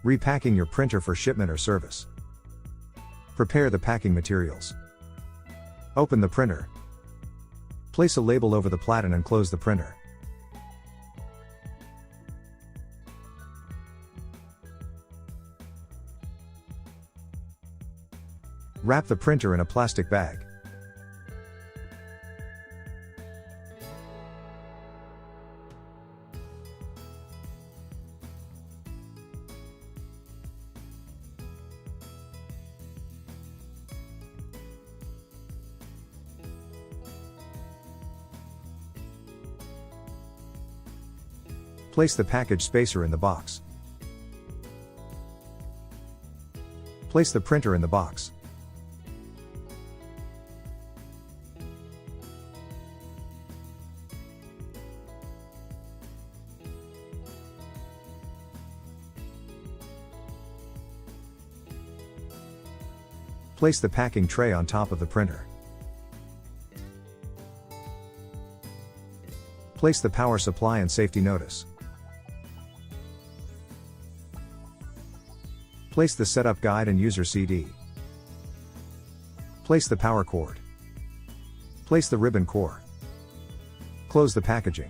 Repacking your printer for shipment or service. Prepare the packing materials. Open the printer. Place a label over the platen and close the printer. Wrap the printer in a plastic bag. Place the package spacer in the box. Place the printer in the box. Place the packing tray on top of the printer. Place the power supply and safety notice. Place the setup guide and user CD. Place the power cord. Place the ribbon core. Close the packaging.